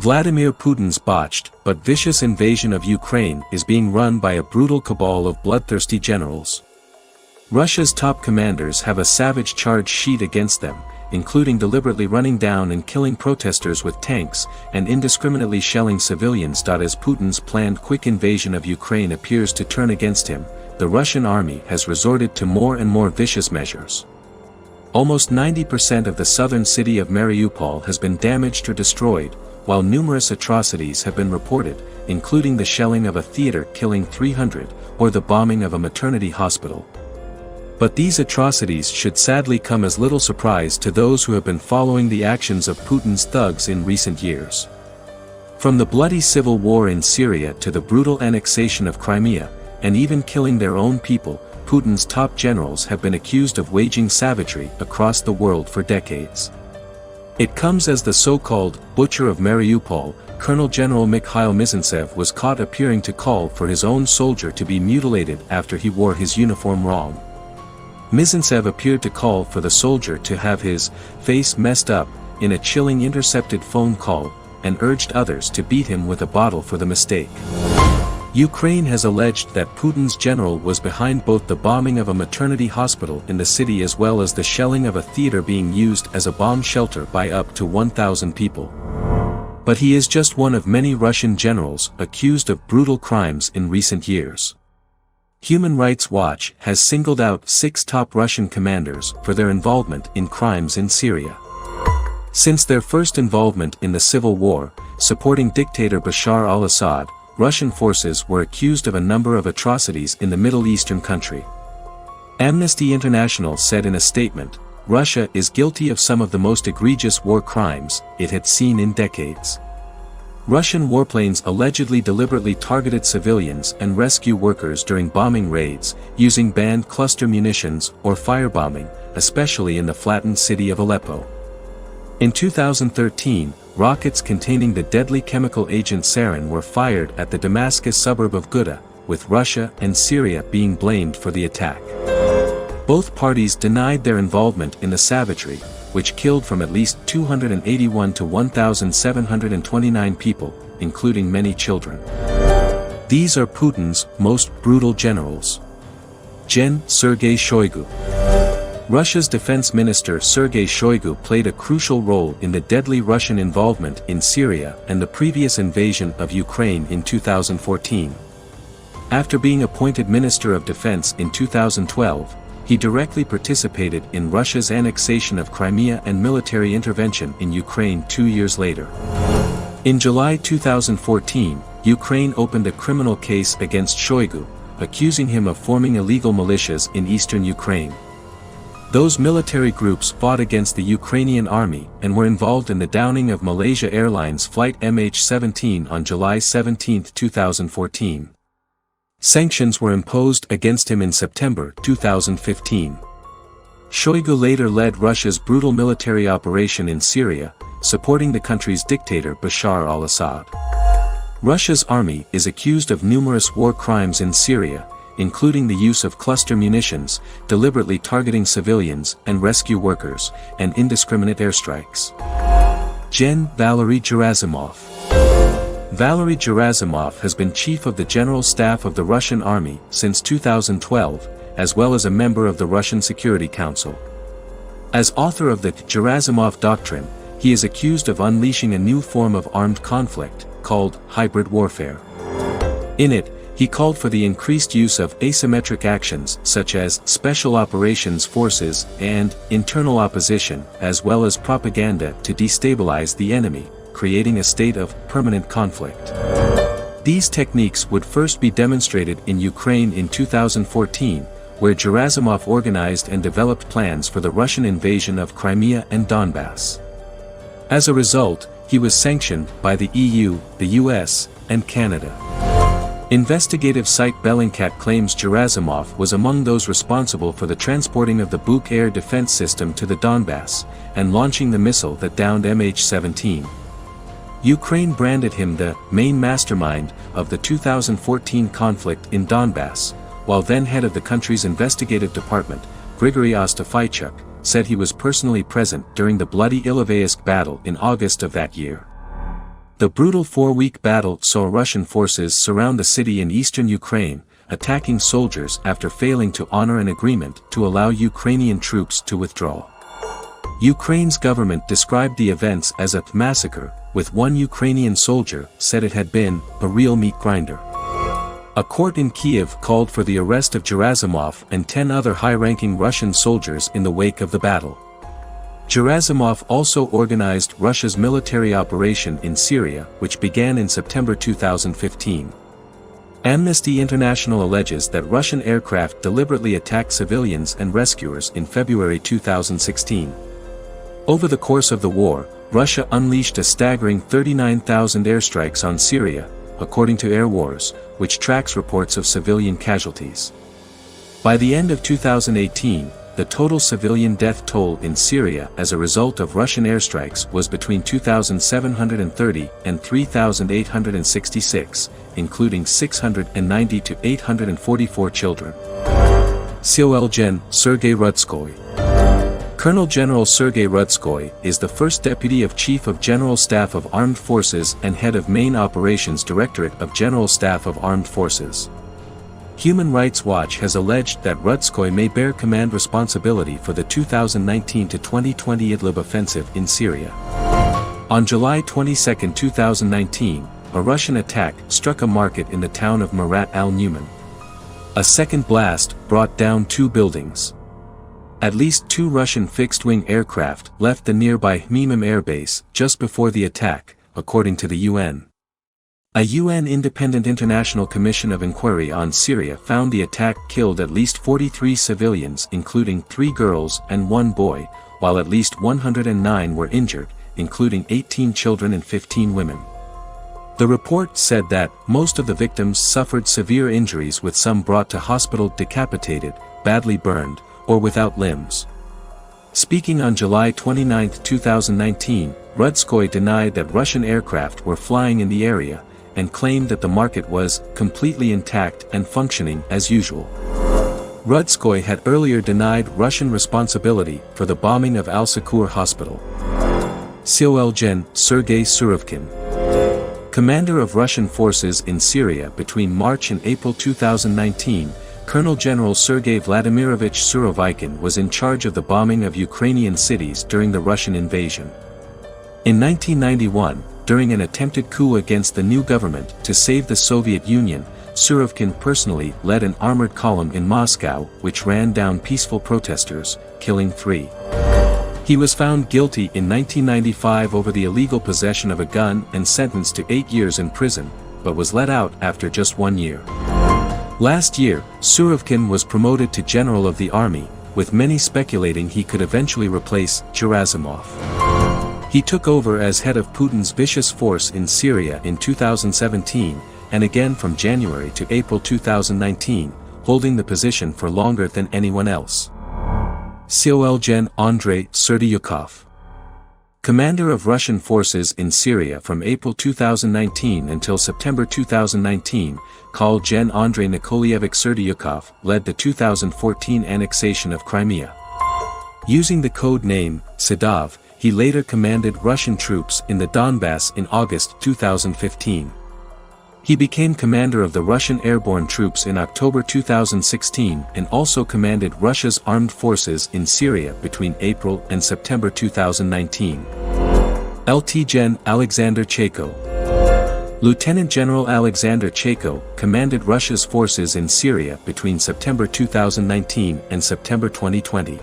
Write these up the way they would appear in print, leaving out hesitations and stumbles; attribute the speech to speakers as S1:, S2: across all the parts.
S1: Vladimir Putin's botched but vicious invasion of Ukraine is being run by a brutal cabal of bloodthirsty generals. Russia's top commanders have a savage charge sheet against them, including deliberately running down and killing protesters with tanks and indiscriminately shelling civilians. As Putin's planned quick invasion of Ukraine appears to turn against him, the Russian army has resorted to more and more vicious measures. Almost 90% of the southern city of Mariupol has been damaged or destroyed, while numerous atrocities have been reported, including the shelling of a theater killing 300, or the bombing of a maternity hospital. But these atrocities should sadly come as little surprise to those who have been following the actions of Putin's thugs in recent years. From the bloody civil war in Syria to the brutal annexation of Crimea, and even killing their own people, Putin's top generals have been accused of waging savagery across the world for decades. It comes as the so-called butcher of Mariupol, Colonel General Mikhail Mizintsev, was caught appearing to call for his own soldier to be mutilated after he wore his uniform wrong. Mizintsev appeared to call for the soldier to have his face messed up in a chilling intercepted phone call, and urged others to beat him with a bottle for the mistake. Ukraine has alleged that Putin's general was behind both the bombing of a maternity hospital in the city as well as the shelling of a theater being used as a bomb shelter by up to 1,000 people. But he is just one of many Russian generals accused of brutal crimes in recent years. Human Rights Watch has singled out 6 top Russian commanders for their involvement in crimes in Syria. Since their first involvement in the civil war, supporting dictator Bashar al-Assad, Russian forces were accused of a number of atrocities in the Middle Eastern country. Amnesty International said in a statement, Russia is guilty of some of the most egregious war crimes it had seen in decades. Russian warplanes allegedly deliberately targeted civilians and rescue workers during bombing raids, using banned cluster munitions or firebombing, especially in the flattened city of Aleppo. In 2013, rockets containing the deadly chemical agent sarin were fired at the Damascus suburb of Ghouta, with Russia and Syria being blamed for the attack. Both parties denied their involvement in the savagery, which killed from at least 281 to 1,729 people, including many children. These are Putin's most brutal generals. Gen. Sergei Shoigu. Russia's defense minister Sergei Shoigu played a crucial role in the deadly Russian involvement in Syria and the previous invasion of Ukraine in 2014. After being appointed Minister of Defense in 2012, he directly participated in Russia's annexation of Crimea and military intervention in Ukraine 2 years later. In July 2014, Ukraine opened a criminal case against Shoigu, accusing him of forming illegal militias in eastern Ukraine. Those military groups fought against the Ukrainian army and were involved in the downing of Malaysia Airlines flight MH17 on July 17, 2014. Sanctions were imposed against him in September 2015. Shoigu later led Russia's brutal military operation in Syria, supporting the country's dictator Bashar al-Assad. Russia's army is accused of numerous war crimes in Syria, including the use of cluster munitions, deliberately targeting civilians and rescue workers, and indiscriminate airstrikes. Gen. Valery Gerasimov. Valery Gerasimov has been chief of the General Staff of the Russian Army since 2012, as well as a member of the Russian Security Council. As author of the Gerasimov Doctrine, he is accused of unleashing a new form of armed conflict, called hybrid warfare. In it, he called for the increased use of asymmetric actions such as special operations forces and internal opposition, as well as propaganda to destabilize the enemy, creating a state of permanent conflict. These techniques would first be demonstrated in Ukraine in 2014, where Gerasimov organized and developed plans for the Russian invasion of Crimea and Donbass. As a result, he was sanctioned by the EU, the US, and Canada. Investigative site Bellingcat claims Gerasimov was among those responsible for the transporting of the Buk air defense system to the Donbass, and launching the missile that downed MH17. Ukraine branded him the main mastermind of the 2014 conflict in Donbass, while then head of the country's investigative department, Grigory Ostafychuk, said he was personally present during the bloody Ilovaisk battle in August of that year. The brutal 4-week battle saw Russian forces surround the city in eastern Ukraine, attacking soldiers after failing to honor an agreement to allow Ukrainian troops to withdraw. Ukraine's government described the events as a massacre, with one Ukrainian soldier said it had been a real meat grinder. A court in Kiev called for the arrest of Gerasimov and 10 other high-ranking Russian soldiers in the wake of the battle. Gerasimov also organized Russia's military operation in Syria, which began in September 2015. Amnesty International alleges that Russian aircraft deliberately attacked civilians and rescuers in February 2016. Over the course of the war, Russia unleashed a staggering 39,000 airstrikes on Syria, according to Air Wars, which tracks reports of civilian casualties. By the end of 2018, the total civilian death toll in Syria as a result of Russian airstrikes was between 2,730 and 3,866, including 690 to 844 children. Col. Gen. Sergei Rudskoy. Colonel General Sergei Rudskoy is the first Deputy of Chief of General Staff of Armed Forces and Head of Main Operations Directorate of General Staff of Armed Forces. Human Rights Watch has alleged that Rudskoy may bear command responsibility for the 2019-2020 Idlib offensive in Syria. On July 22, 2019, a Russian attack struck a market in the town of Marat al-Numan. A second blast brought down 2 buildings. At least 2 Russian fixed-wing aircraft left the nearby Hmeimim Air Base just before the attack, according to the UN. A UN Independent International Commission of Inquiry on Syria found the attack killed at least 43 civilians, including 3 girls and 1 boy, while at least 109 were injured, including 18 children and 15 women. The report said that most of the victims suffered severe injuries, with some brought to hospital decapitated, badly burned, or without limbs. Speaking on July 29, 2019, Rudskoy denied that Russian aircraft were flying in the area, and claimed that the market was completely intact and functioning as usual. Rudskoy had earlier denied Russian responsibility for the bombing of Al-Sakur Hospital. Col. Gen. Sergei Surovkin. Commander of Russian forces in Syria between March and April 2019, Colonel General Sergei Vladimirovich Surovikin was in charge of the bombing of Ukrainian cities during the Russian invasion. In 1991, during an attempted coup against the new government to save the Soviet Union, Surovkin personally led an armored column in Moscow which ran down peaceful protesters, killing 3. He was found guilty in 1995 over the illegal possession of a gun and sentenced to 8 years in prison, but was let out after just 1 year. Last year, Surovkin was promoted to General of the Army, with many speculating he could eventually replace Gerasimov. He took over as head of Putin's vicious force in Syria in 2017, and again from January to April 2019, holding the position for longer than anyone else. Col. Gen. Andrei Serdyukov. Commander of Russian forces in Syria from April 2019 until September 2019, Col. Gen. Andrei Nikolaevich Serdyukov led the 2014 annexation of Crimea. Using the code name Sedov, he later commanded Russian troops in the Donbass in August 2015. He became commander of the Russian airborne troops in October 2016 and also commanded Russia's armed forces in Syria between April and September 2019. Lt. Gen. Alexander Chayko. Lieutenant General Alexander Chayko commanded Russia's forces in Syria between September 2019 and September 2020.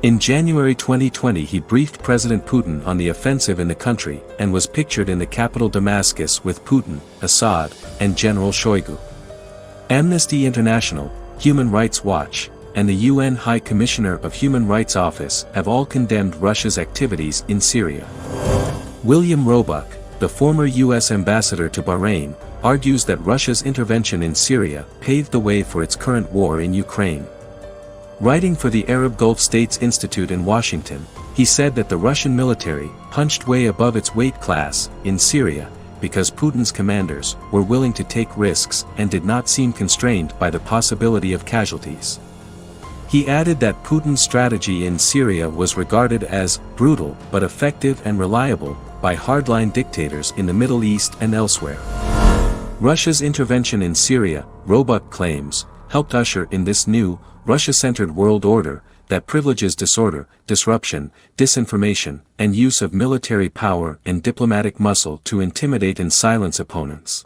S1: In January 2020 he briefed President Putin on the offensive in the country and was pictured in the capital Damascus with Putin, Assad, and General Shoigu. Amnesty International, Human Rights Watch, and the UN High Commissioner of Human Rights Office have all condemned Russia's activities in Syria. William Roebuck, the former U.S. ambassador to Bahrain, argues that Russia's intervention in Syria paved the way for its current war in Ukraine. Writing for the Arab Gulf States Institute in Washington, he said that the Russian military punched way above its weight class in Syria because Putin's commanders were willing to take risks and did not seem constrained by the possibility of casualties. He added that Putin's strategy in Syria was regarded as brutal but effective and reliable by hardline dictators in the Middle East and elsewhere. Russia's intervention in Syria, Roebuck claims, helped usher in this new, Russia-centered world order that privileges disorder, disruption, disinformation, and use of military power and diplomatic muscle to intimidate and silence opponents.